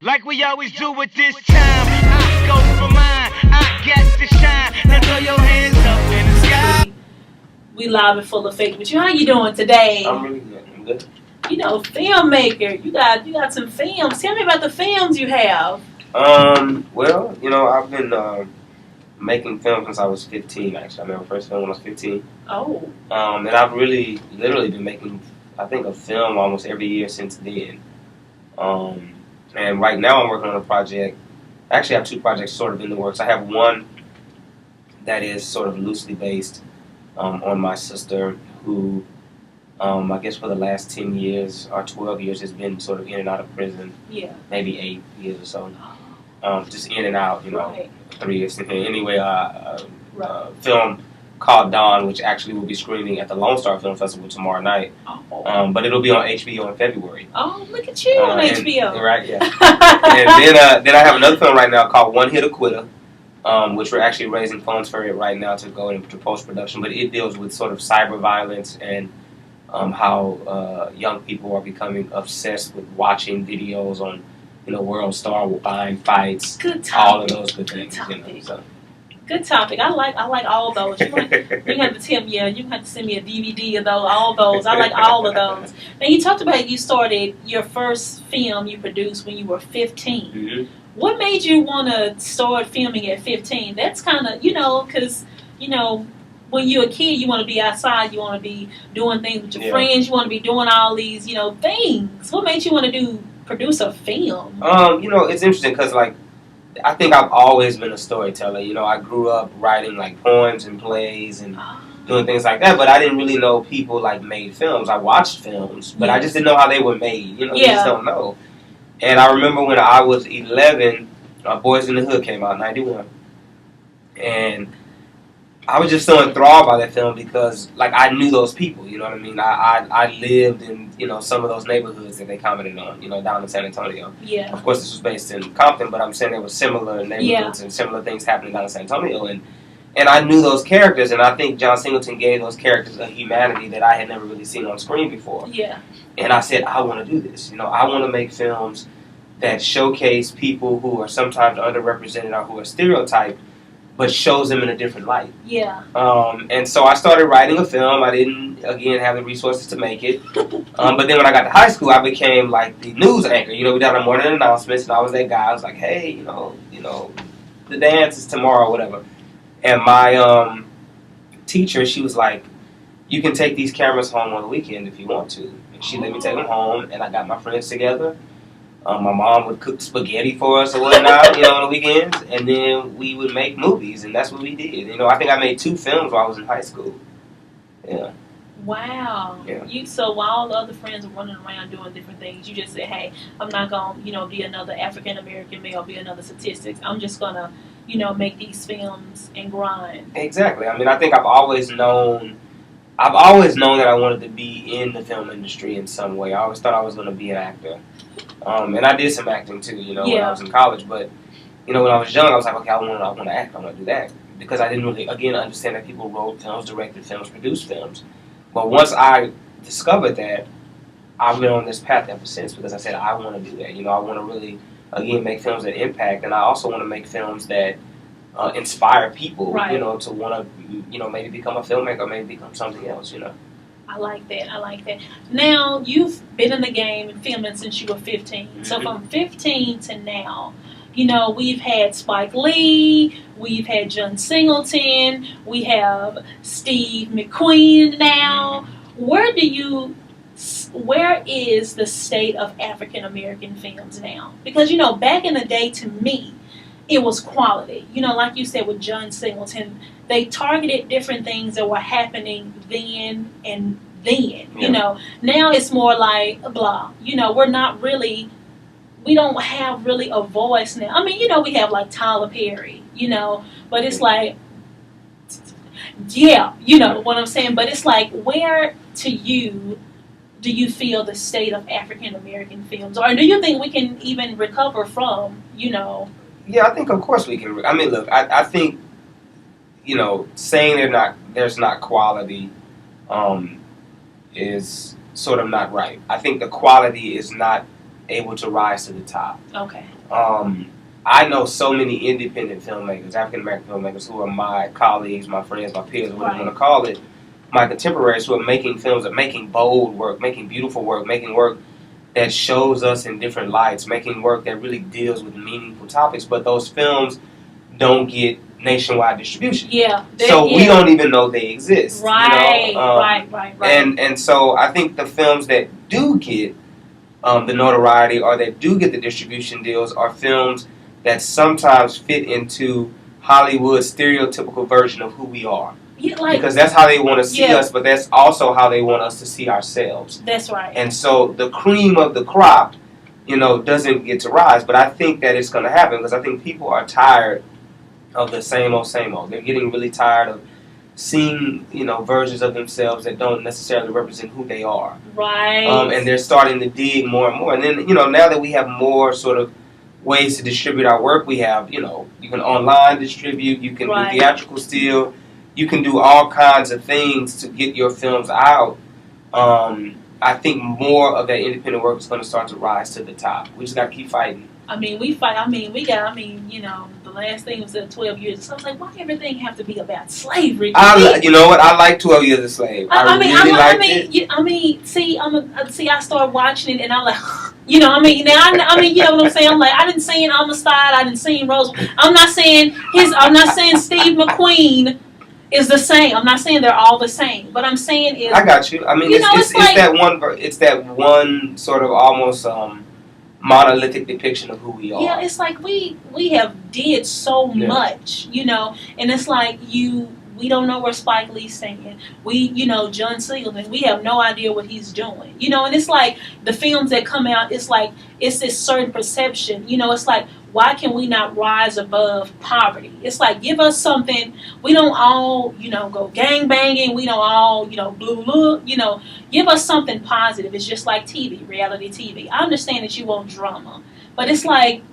Like we always do at this time, I go for mine, I got to shine. Now throw your hands up in the sky. We live in full effect with you. How you doing today? I'm really good. I'm good. You know, filmmaker. You got some films. Tell me about the films you have. Well, I've been making film since I was 15. Actually, I made my first film when I was 15. Oh. And I've really, literally been making, I think, a film almost every year since then. And right now I'm working on a project. I actually have two projects sort of in the works. I have one that is sort of loosely based on my sister who, I guess for the last 10 years or 12 years has been sort of in and out of prison. Yeah. Maybe 8 years or so. Just in and out, Right. 3 years. Anyway, Right. film called Dawn, which actually will be screening at the Lone Star Film Festival tomorrow night. Oh. But it'll be on HBO in February. Oh, look at you on HBO. Right, yeah. And then I have another film right now called Hitta, Qitta, which we're actually raising funds for it right now to go into post-production. But it deals with sort of cyber violence and how young people are becoming obsessed with watching videos on, World Star, buying fights, Good topic. all of those good things. So. Good topic. I like all those. You have to tell me. You have to send me a DVD of those. All those. I like all of those. Now you talked about you started your first film you produced when you were 15. Mm-hmm. What made you want to start filming at 15? That's kind of because when you're a kid you want to be outside. You want to be doing things with your friends. You want to be doing all these things. What made you want to produce a film? It's interesting because I think I've always been a storyteller. I grew up writing poems and plays and doing things like that, but I didn't really know people made films. I watched films, but I just didn't know how they were made. You just don't know. And I remember when I was 11, Boys in the Hood came out in 91. And I was just so enthralled by that film because, I knew those people, you know what I mean? I lived in, some of those neighborhoods that they commented on, down in San Antonio. Yeah. Of course, this was based in Compton, but I'm saying there were similar neighborhoods and similar things happening down in San Antonio. And I knew those characters, and I think John Singleton gave those characters a humanity that I had never really seen on screen before. Yeah. And I said, I want to do this. I want to make films that showcase people who are sometimes underrepresented or who are stereotyped, but shows them in a different light. Yeah. And so I started writing a film. I didn't, again, have the resources to make it. But then when I got to high school, I became the news anchor. We did our morning announcements, and I was that guy. I was like, hey, the dance is tomorrow, or whatever. And my teacher, she was like, you can take these cameras home on the weekend if you want to. And she let me take them home, and I got my friends together. My mom would cook spaghetti for us or whatnot, on the weekends, and then we would make movies, and that's what we did. I think I made 2 films while I was in high school. Yeah. Wow. Yeah. So while all the other friends were running around doing different things, you just said, hey, I'm not going to, be another African-American male, be another statistics. I'm just going to, make these films and grind. Exactly. I mean, I think I've always known that I wanted to be in the film industry in some way. I always thought I was going to be an actor. And I did some acting too, when I was in college. But, when I was young, I was like, okay, I want to act. I want to do that. Because I didn't really, again, understand that people wrote films, directed films, produced films. But once I discovered that, I've been on this path ever since because I said, I want to do that. I want to really, again, make films that impact. And I also want to make films that inspire people, right. To want to, maybe become a filmmaker, maybe become something else, I like that. Now, you've been in the game and filming since you were 15. Mm-hmm. So from 15 to now, we've had Spike Lee, we've had John Singleton, we have Steve McQueen now. Mm-hmm. Where is the state of African American films now? Because, back in the day, to me, it was quality. Like you said with John Singleton, they targeted different things that were happening then and then. Yeah. Now it's more like blah. We're not really, we don't have really a voice now. I mean, we have Tyler Perry, but it's like, what I'm saying? But it's like, where to you do you feel the state of African American films? Or do you think we can even recover from, Yeah, I think of course we can. I mean, look, I think, saying there's not quality is sort of not right. I think the quality is not able to rise to the top. Okay. I know so many independent filmmakers, African American filmmakers, who are my colleagues, my friends, my peers, whatever you want to call it, my contemporaries, who are making films, that making bold work, making beautiful work, making work that shows us in different lights, making work that really deals with meaningful topics. But those films don't get nationwide distribution. Yeah. So we don't even know they exist. Right. You know? Right. And so I think the films that do get the notoriety or that do get the distribution deals are films that sometimes fit into Hollywood's stereotypical version of who we are. Yeah, like, because that's how they want to see us, but that's also how they want us to see ourselves. That's right. And so the cream of the crop, you know, doesn't get to rise. But I think that it's going to happen because I think people are tired of the same old, same old. They're getting really tired of seeing, you know, versions of themselves that don't necessarily represent who they are. Right. And they're starting to dig more and more. And then, you know, now that we have more sort of ways to distribute our work, we have, you know, you can online distribute, you can do theatrical still, you can do all kinds of things to get your films out. I think more of that independent work is going to start to rise to the top. We just got to keep fighting. I mean, we fight. I mean, you know, the last thing was 12 years. So I was like, why everything have to be about slavery? You know what? I like 12 Years a Slave. I started watching it and I'm like, you know, you know what I'm saying? I'm like, I didn't see Amistad, I didn't see Rose. I'm not saying Steve McQueen is the same. I'm not saying they're all the same, but I'm saying is I got you. I mean, it's that one sort of almost monolithic depiction of who we are. Yeah, it's like we have did so much, you know, and it's like we don't know where Spike Lee's singing. John Siegelman, we have no idea what he's doing. You know, and it's like the films that come out, it's like it's this certain perception. You know, it's like, why can we not rise above poverty? It's like, give us something. We don't all, you know, go gang banging. We don't all, you know, blue, you know, give us something positive. It's just like TV, reality TV. I understand that you want drama, but it's like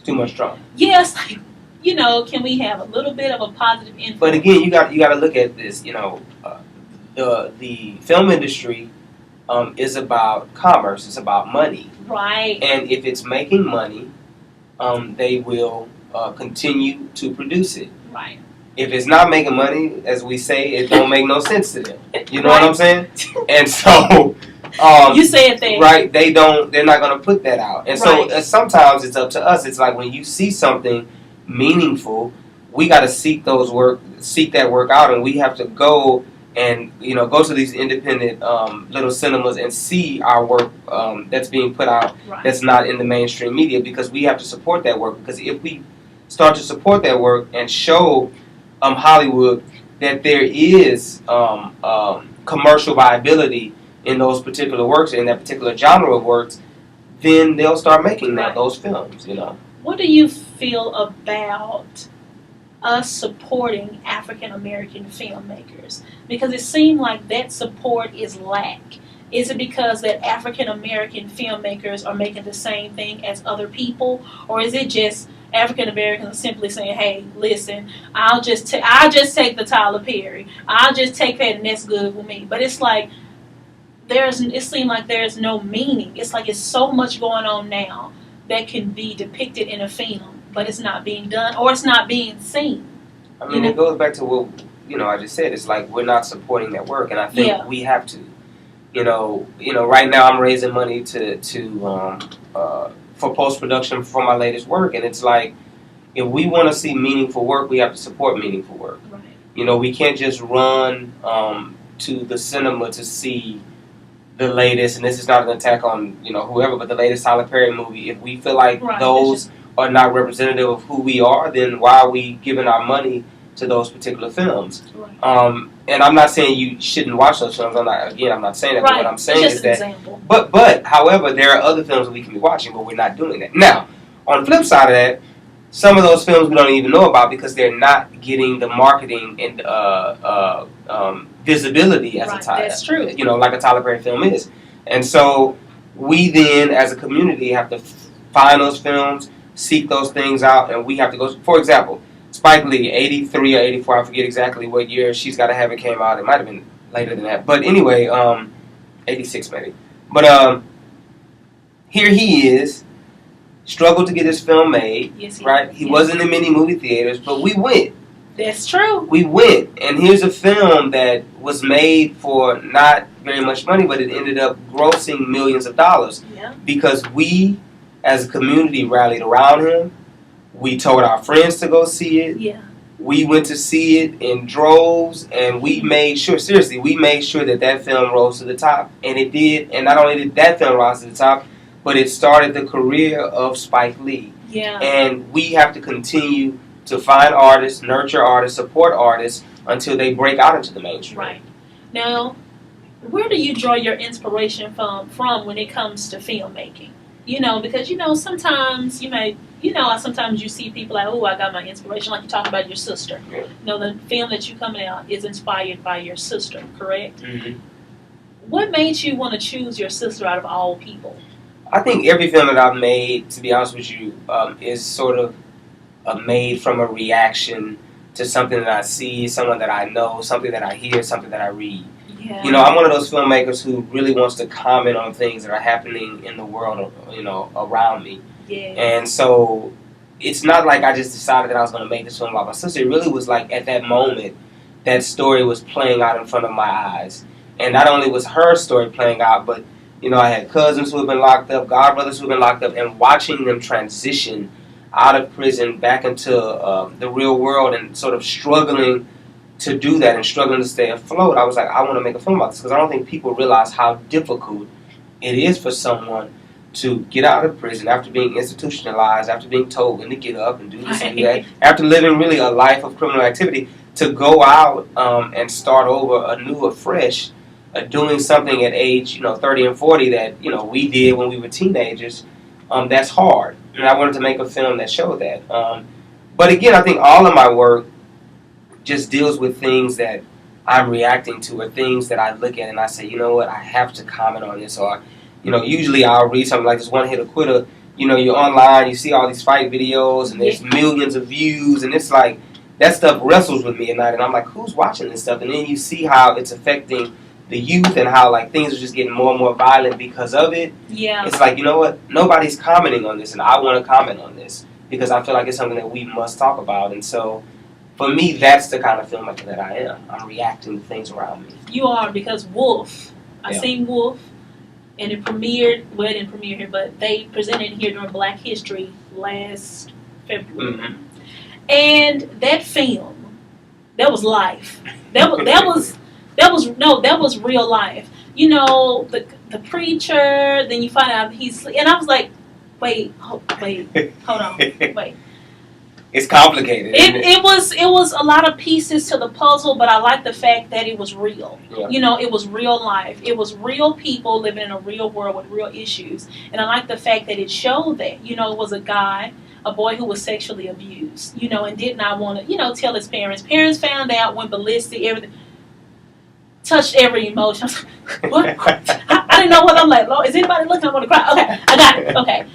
too much drama. Yeah, it's like, you know, can we have a little bit of a positive influence? But again, you got to look at this. You know, the film industry is about commerce. It's about money. Right. And if it's making money, they will continue to produce it. Right. If it's not making money, as we say, it don't make no sense to them. You know what I'm saying? And so you say it there. Right, they're not going to put that out. And so sometimes it's up to us. It's like when you see something meaningful, we got to seek that work out, and we have to go and, you know, go to these independent little cinemas and see our work that's being put out that's not in the mainstream media, because we have to support that work. Because if we start to support that work and show Hollywood that there is commercial viability in those particular works, in that particular genre of works, then they'll start making those films, you know. What do you feel about us supporting African American filmmakers? Because it seemed like that support is lack. Is it because that African American filmmakers are making the same thing as other people, or is it just African Americans are simply saying, "Hey, listen, I'll just take the Tyler Perry. I'll just take that, and that's good with me." But it's like it seems like there's no meaning. It's like it's so much going on now that can be depicted in a film, but it's not being done, or it's not being seen. I mean, it goes back to what, you know, I just said. It's like we're not supporting that work, and I think we have to. You know, right now I'm raising money for post-production for my latest work, and it's like, if we want to see meaningful work, we have to support meaningful work. Right. You know, we can't just run to the cinema to see the latest, and this is not an attack on, you know, whoever, but the latest Tyler Perry movie. If we feel like those are not representative of who we are, then why are we giving our money to those particular films? Right. And I'm not saying you shouldn't watch those films. I'm not saying that. But what I'm saying is that. But however, there are other films that we can be watching, but we're not doing that. Now, on the flip side of that, some of those films we don't even know about because they're not getting the marketing and visibility as a Tyler. That's true. You know, like a Tyler Perry film is. And so we then, as a community, have to find those films, seek those things out, and we have to go. For example, Spike Lee, 83 or 84, I forget exactly what year She's Gotta Have It came out. It might have been later than that. But anyway, 86 maybe. But here he is, struggled to get his film made, Yes, right? He yes. wasn't in many movie theaters, but we went. That's true. We went, and here's a film that was made for not very much money, but it ended up grossing millions of dollars Yeah. because we, as a community, rallied around him. We told our friends to go see it. Yeah. We went to see it in droves, and we made sure, seriously, we made sure that that film rose to the top, and it did. And not only did that film rise to the top, but it started the career of Spike Lee. Yeah. And we have to continue to find artists, nurture artists, support artists until they break out into the mainstream. Right. Now, where do you draw your inspiration from when it comes to filmmaking? You know, because, you know, sometimes you may, you know, sometimes you see people like, oh, I got my inspiration, like you talk about your sister. Yeah. You know, the film that you coming out is inspired by your sister, correct? Mm-hmm. What made you want to choose your sister out of all people? I think every film that I've made, to be honest with you, is sort of made from a reaction to something that I see, someone that I know, something that I hear, something that I read. Yeah. You know, I'm one of those filmmakers who really wants to comment on things that are happening in the world, you know, around me. Yeah. And so it's not like I just decided that I was going to make this film about my sister. It really was like at that moment, that story was playing out in front of my eyes. And not only was her story playing out, but, you know, I had cousins who had been locked up, godbrothers who had been locked up, and watching them transition out of prison back into the real world and sort of struggling to do that and struggling to stay afloat, I was like, I want to make a film about this because I don't think people realize how difficult it is for someone to get out of prison after being institutionalized, after being told when to get up and do this and do that, after living really a life of criminal activity, to go out and start over anew, afresh, doing something at age, you know, 30 and 40 that, you know, we did when we were teenagers. That's hard. And I wanted to make a film that showed that. But again, I think all of my work just deals with things that I'm reacting to or things that I look at and I say, you know what, I have to comment on this. Or, you know, usually I'll read something like this One Hitta Quitter. You know, you're online, you see all these fight videos and there's millions of views and it's like, that stuff wrestles with me at night and I'm like, who's watching this stuff? And then you see how it's affecting the youth and how like things are just getting more and more violent because of it. Yeah. It's like, you know what, nobody's commenting on this and I want to comment on this because I feel like it's something that we must talk about. And so for me, that's the kind of filmmaker that I am. I'm reacting to things around me. You are, because Wolf, I Yeah. seen Wolf, and it premiered, well, it didn't premiere here, but they presented here during Black History last February. Mm-hmm. And that film, that was life. That was real life. You know, the preacher, then you find out and I was like, wait, hold on, wait. It's complicated. It was a lot of pieces to the puzzle, but I like the fact that it was real. Yeah. You know, it was real life. It was real people living in a real world with real issues. And I like the fact that it showed that, you know, it was a boy who was sexually abused, you know, and did not want to, you know, tell his parents. Parents found out, went ballistic, everything. Touched every emotion. What? I didn't know what I'm like. Lord, is anybody looking? I want to cry. Okay, I got it. Okay.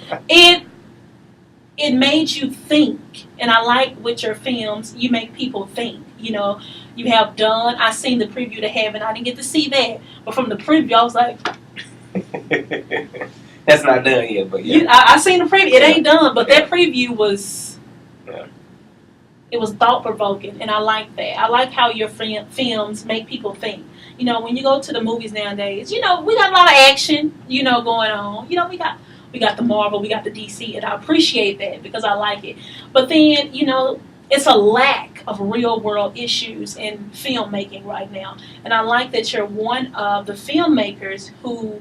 It made you think, and I like with your films, you make people think. You know, you have done. I seen the preview to Heaven. I didn't get to see that, but from the preview, I was like, that's not done yet. But yeah, I seen the preview. It ain't done, but that preview was. Yeah. It was thought provoking, and I like that. I like how your films make people think. You know, when you go to the movies nowadays, you know, we got a lot of action, you know, going on. You know, we got the Marvel, we got the DC, and I appreciate that because I like it. But then, you know, it's a lack of real world issues in filmmaking right now. And I like that you're one of the filmmakers who's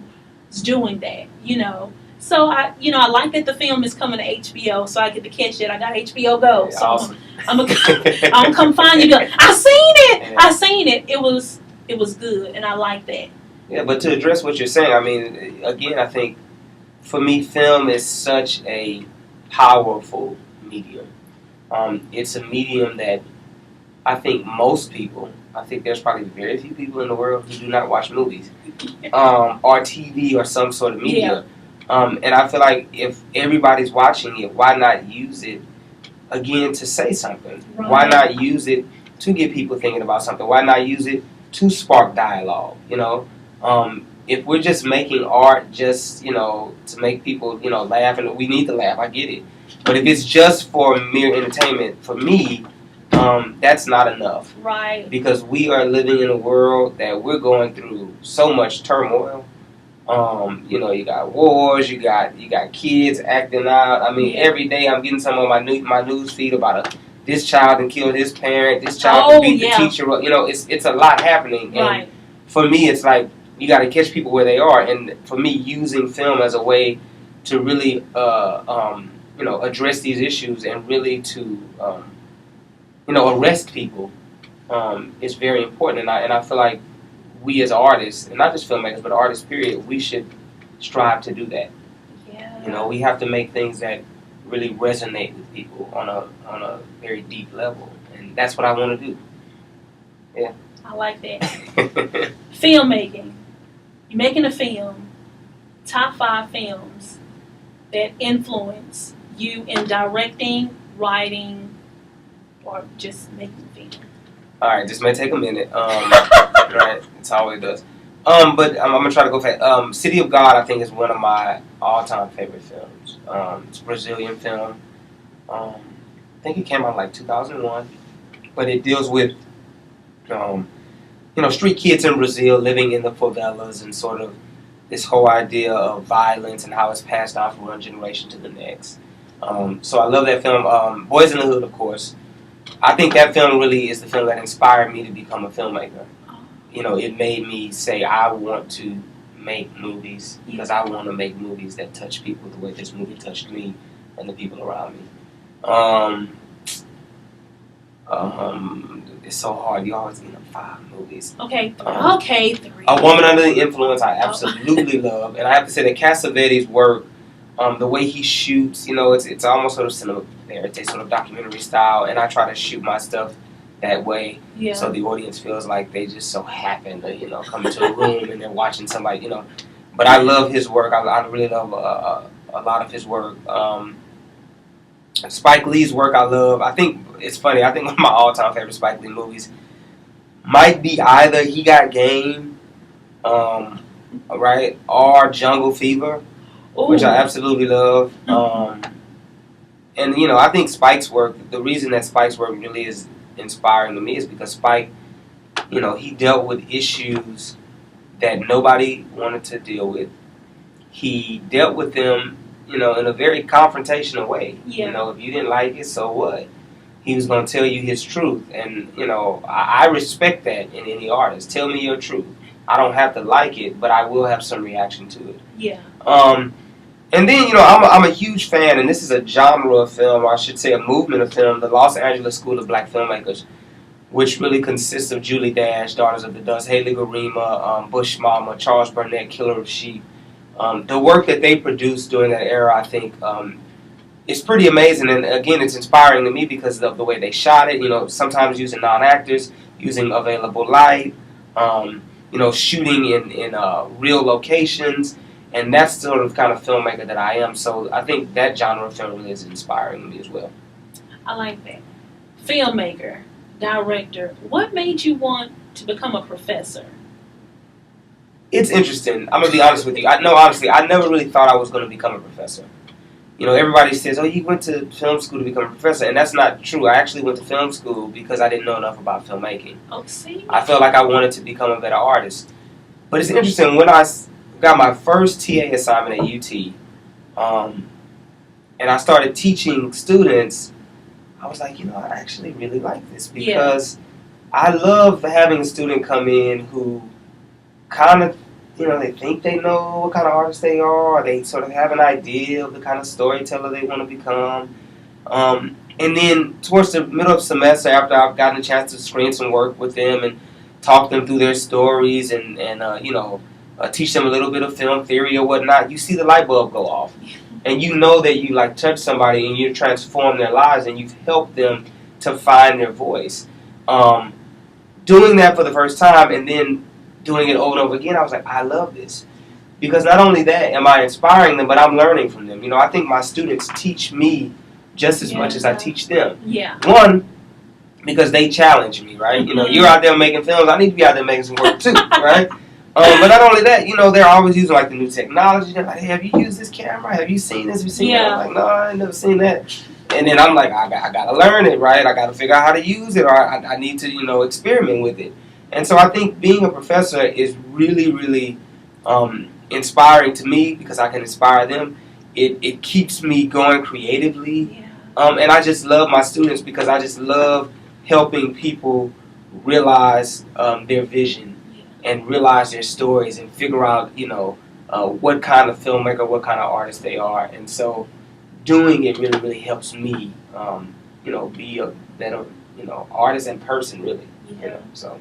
doing that, you know. So I like that the film is coming to HBO, so I get to catch it. I got HBO Go, so awesome. I'm gonna come find you. I seen it. It was good, and I like that. Yeah, but to address what you're saying, I mean, again, I think for me, film is such a powerful medium. It's a medium that I think most people, I think there's probably very few people in the world who do not watch movies or TV or some sort of media. And I feel like if everybody's watching it, why not use it, again, to say something? Right. Why not use it to get people thinking about something? Why not use it to spark dialogue, you know? if we're just making art just, to make people, laugh, and we need to laugh, I get it. But if it's just for mere entertainment, for me, that's not enough. Right. Because we are living in a world that we're going through so much turmoil. You got wars, you got kids acting out. I mean, every day I'm getting some on my news feed about this child and killed his parent, this child beat the teacher. It's a lot happening. Right. And for me, it's like you got to catch people where they are. And for me, using film as a way to really, address these issues and really to, arrest people is very important. And I feel like we as artists, and not just filmmakers, but artists, period, we should strive to do that. Yeah. We have to make things that really resonate with people on a very deep level, and that's what I want to do. Yeah. I like that. Filmmaking. You're making a film. Top 5 films that influence you in directing, writing, or just making film. All right, this may take a minute. Right, it's how it does. But I'm gonna try to go fast. City of God, I think, is one of my all-time favorite films. It's a Brazilian film. I think it came out like 2001, but it deals with, street kids in Brazil living in the favelas and sort of this whole idea of violence and how it's passed down from one generation to the next. So I love that film. Boys in the Hood, of course. I think that film really is the film that inspired me to become a filmmaker. It made me say I want to make movies because I want to make movies that touch people the way this movie touched me and the people around me. It's so hard. You always need 5 movies. Okay, 3. A Woman Under the Influence, I absolutely love, and I have to say that Cassavetes' work, the way he shoots, it's almost sort of cinema verite, sort of documentary style, and I try to shoot my stuff that way, so the audience feels like they just so happen to, come into a room and they're watching somebody, But I love his work. I really love a lot of his work. Spike Lee's work I love. I think it's funny. I think one of my all-time favorite Spike Lee movies might be either He Got Game, right, or Jungle Fever, which I absolutely love. And I think Spike's work. The reason that Spike's work really is inspiring to me is because Spike, he dealt with issues that nobody wanted to deal with. He dealt with them, in a very confrontational way. Yeah. If you didn't like it, so what? He was going to tell you his truth. And, I respect that in any artist. Tell me your truth. I don't have to like it, but I will have some reaction to it. Yeah. And then, I'm a huge fan, and this is a genre of film, or I should say a movement of film, the Los Angeles School of Black Filmmakers, which really consists of Julie Dash, Daughters of the Dust, Haley Garima, Bush Mama, Charles Burnett, Killer of Sheep. The work that they produced during that era, I think, is pretty amazing. And again, it's inspiring to me because of the way they shot it, sometimes using non-actors, using available light, shooting in real locations. And that's the sort of kind of filmmaker that I am. So I think that genre of film really is inspiring me as well. I like that. Filmmaker, director, what made you want to become a professor? It's interesting. I'm going to be honest with you. Honestly, I never really thought I was going to become a professor. Everybody says, oh, you went to film school to become a professor. And that's not true. I actually went to film school because I didn't know enough about filmmaking. Oh, see? I felt like I wanted to become a better artist. But it's interesting. When I got my first TA assignment at UT, and I started teaching students, I was like, I actually really like this because I love having a student come in who kind of, they think they know what kind of artist they are, or they sort of have an idea of the kind of storyteller they want to become. And then towards the middle of the semester, after I've gotten a chance to screen some work with them and talk them through their stories and teach them a little bit of film theory or whatnot, you see the light bulb go off. And you know that you touch somebody and you transform their lives and you've helped them to find their voice. Doing that for the first time and then doing it over and over again, I was like, I love this. Because not only that am I inspiring them, but I'm learning from them. I think my students teach me just as much as I teach them. Yeah. One, because they challenge me, right? You're out there making films, I need to be out there making some work too, right? But not only that, they're always using like the new technology. They're like, hey, have you used this camera? Have you seen this? Have you seen that? I'm like, no, I ain't never seen that. And then I'm like, I got to learn it, right? I got to figure out how to use it, or I need to, experiment with it. And so I think being a professor is really, really inspiring to me because I can inspire them. It keeps me going creatively. And I just love my students because I just love helping people realize their vision and realize their stories and figure out, what kind of filmmaker, what kind of artist they are. And so doing it really, really helps me, be a better, artist and person, really. So.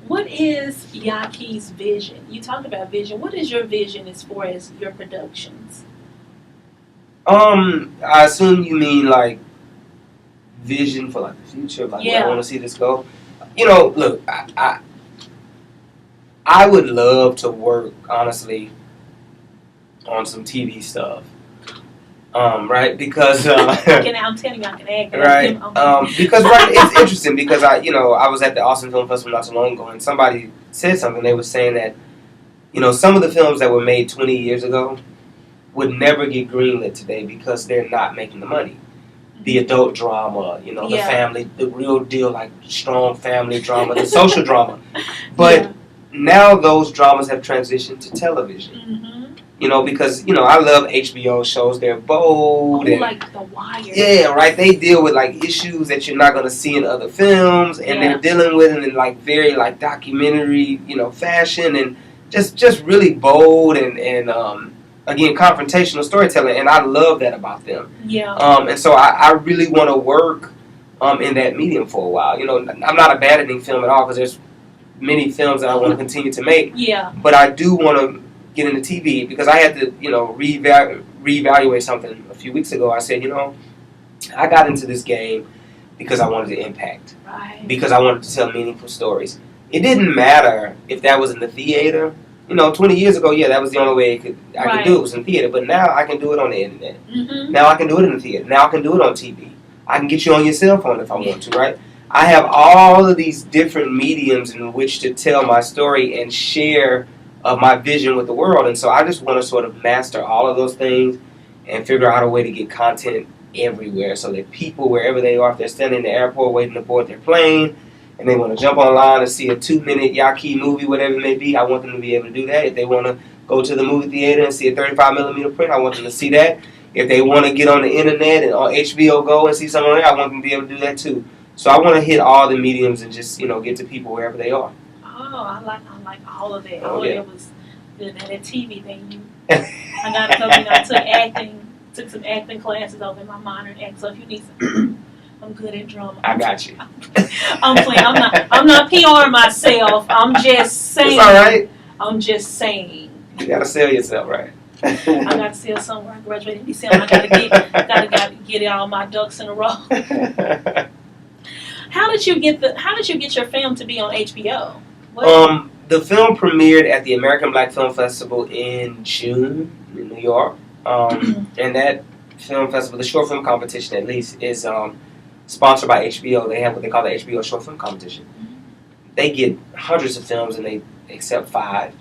What is Yaki's vision? You talked about vision. What is your vision as far as your productions? I assume you mean like vision for like the future, like where I want to see this go. Look, I would love to work honestly on some TV stuff. Right? Because I'm telling you, I can act. Right. Because it's interesting because I was at the Austin Film Festival not too long ago, and somebody said something. They were saying that some of the films that were made 20 years ago would never get greenlit today because they're not making the money. The adult drama, the family, the real deal, like strong family drama, the social drama. But now those dramas have transitioned to television. Mm-hmm. Because, I love HBO shows. They're bold. And, like The Wire. Yeah, right. They deal with, like, issues that you're not going to see in other films. And they're dealing with it in, like, very, like, documentary, fashion. And just really bold and again, confrontational storytelling. And I love that about them. Yeah. And so I really want to work in that medium for a while. I'm not abandoning film at all because there's many films that I want to continue to make. Yeah. But I do want to get into TV because I had to, reevaluate something a few weeks ago. I said, I got into this game because I wanted to impact. Right. Because I wanted to tell meaningful stories. It didn't matter if that was in the theater. 20 years ago, that was the only way I could do it was in theater. But now I can do it on the internet. Mm-hmm. Now I can do it in the theater. Now I can do it on TV. I can get you on your cell phone if I want to, right? I have all of these different mediums in which to tell my story and share my vision with the world. And so I just want to sort of master all of those things and figure out a way to get content everywhere so that people, wherever they are, if they're standing in the airport waiting to board their plane and they want to jump online and see a 2-minute Yaki movie, whatever it may be, I want them to be able to do that. If they want to go to the movie theater and see a 35mm print, I want them to see that. If they want to get on the internet and on HBO Go and see something on there, I want them to be able to do that too. So I want to hit all the mediums and just, get to people wherever they are. Oh, I like all of that. Oh, yeah. It was that TV thing. I got to go. I took some acting classes over in my minor in act. So if you need some, I'm good at drama. I got you. I'm playing. I'm not PRing myself. I'm just saying. It's all right. I'm just saying. You gotta sell yourself, right? I got to sell somewhere. I graduated in December. I gotta get all my ducks in a row. How did you get your film to be on HBO? The film premiered at the American Black Film Festival in June in New York. And that film festival, the short film competition at least, is sponsored by HBO. They have what they call the HBO Short Film Competition. They get hundreds of films and they accept 5.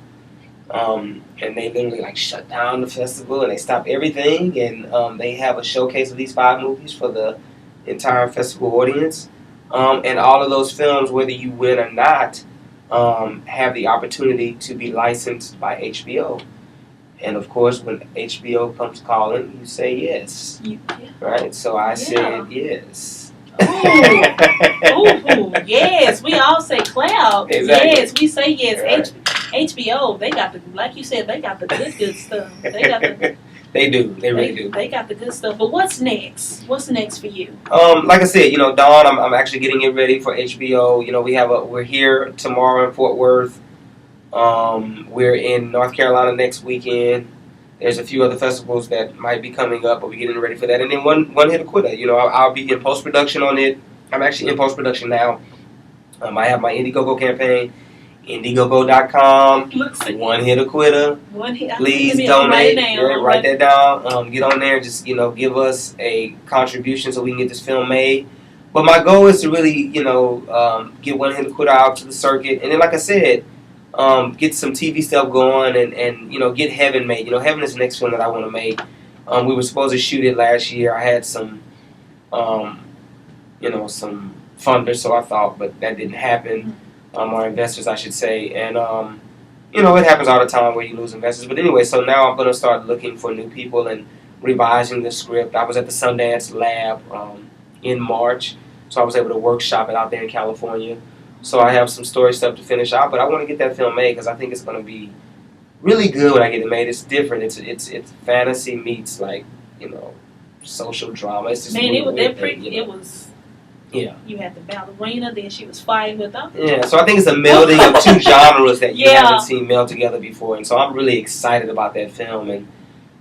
And they literally shut down the festival and they stop everything and they have a showcase of these 5 movies for the entire festival audience. And all of those films, whether you win or not, have the opportunity to be licensed by HBO. And of course, when HBO comes calling, you say yes. Right? So I said yes. Ooh, yes. We all say clap. Exactly. Yes, we say yes. Right. HBO, they got like you said, they got the good stuff. They do. They really do. They got the good stuff. But what's next? What's next for you? Like I said, Dawn, I'm actually getting it ready for HBO. We're here tomorrow in Fort Worth. We're in North Carolina next weekend. There's a few other festivals that might be coming up, but we're getting ready for that. And then one hit Qitta. I'll be in post-production on it. I'm actually in post-production now. I have my Indiegogo campaign. Indiegogo.com. One hit Qitta. Please donate. Write that down. Get on there and just give us a contribution so we can get this film made. But my goal is to really get One Hit Qitta out to the circuit. And then, like I said, get some TV stuff going, and get Heaven made. Heaven is the next film that I want to make. We were supposed to shoot it last year. I had some some funders, so I thought, but that didn't happen. Or investors, I should say, and it happens all the time where you lose investors. But anyway, so now I'm going to start looking for new people and revising the script. I was at the Sundance Lab in March, so I was able to workshop it out there in California. So I have some story stuff to finish out, but I want to get that film made because I think it's going to be really good when I get it made. It's different. It's fantasy meets social drama. It's just Man, really it was weird that pretty. thing, It was. Yeah. You had the ballerina, then she was fighting with them. Yeah, so I think it's a melding of two genres that you Yeah. haven't seen meld together before, and so I'm really excited about that film, and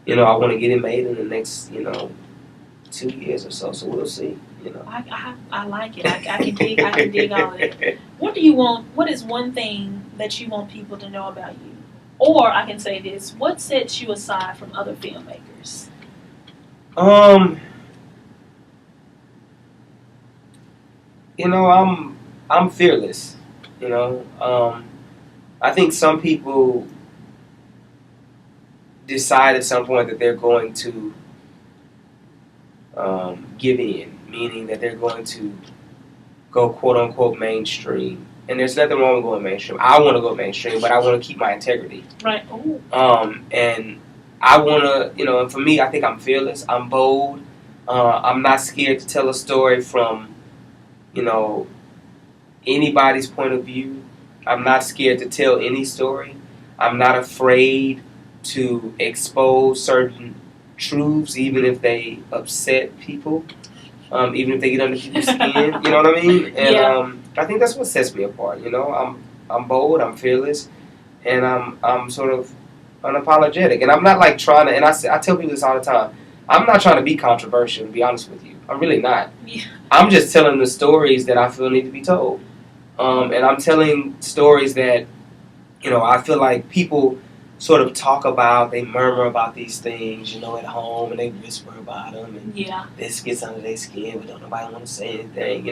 I want to get it made in the next 2 years or so. So we'll see. I like it. I can dig all of it. What do you want? What is one thing that you want people to know about you? Or I can say this: what sets you aside from other filmmakers? I'm fearless. I think some people decide at some point that they're going to give in, meaning that they're going to go quote unquote mainstream. And there's nothing wrong with going mainstream. I want to go mainstream, but I want to keep my integrity. Right. Ooh. And I want to, and for me, I think I'm fearless. I'm bold. I'm not scared to tell a story from, anybody's point of view. I'm not scared to tell any story. I'm not afraid to expose certain truths, even if they upset people, even if they get under people's skin. You know what I mean? And Yeah. I think that's what sets me apart. I'm bold. I'm fearless, and I'm sort of unapologetic. And I'm not like trying to. And I tell people this all the time. I'm not trying to be controversial. To be honest with you, I'm really not. Yeah. I'm just telling the stories that I feel need to be told. And I'm telling stories that, I feel like people sort of talk about, they murmur about these things, at home, and they whisper about them, and Yeah. this gets under their skin, but don't nobody want to say anything,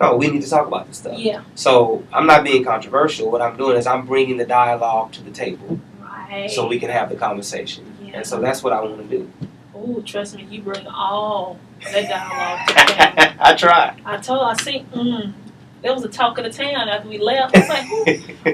No, we need to talk about this stuff. Yeah. So I'm not being controversial. What I'm doing is I'm bringing the dialogue to the table Right. so we can have the conversation. Yeah. And so that's what I want to do. Oh, trust me, you bring all that dialogue to the table. I try. I seen, there was a talk of the town after we left. I was like,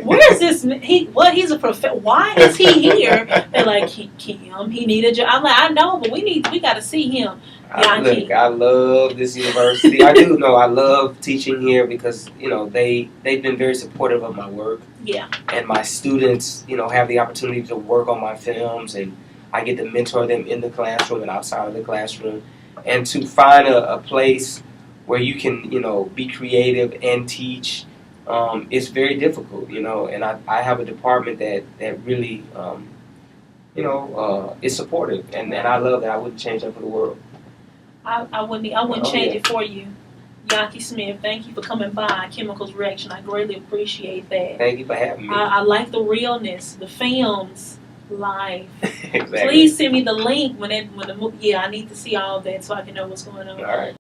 where is this? He's a professor. Why is he here? They're like, Kim, he needed a job. I'm like, I know, but we got to see him. Look, I love this university. I do know I love teaching here because, they've been very supportive of my work. Yeah. And my students, have the opportunity to work on my films, and I get to mentor them in the classroom and outside of the classroom. And to find a place where you can, be creative and teach, it's very difficult, And I have a department that really, is supportive, and I love that. I wouldn't change that for the world. I wouldn't change it for you. Yankee Smith, thank you for coming by Chemicals Reaction. I greatly appreciate that. Thank you for having me. I like the realness, the films, life. Exactly. Please send me the link when the movie. Yeah, I need to see all of that so I can know what's going on. All right.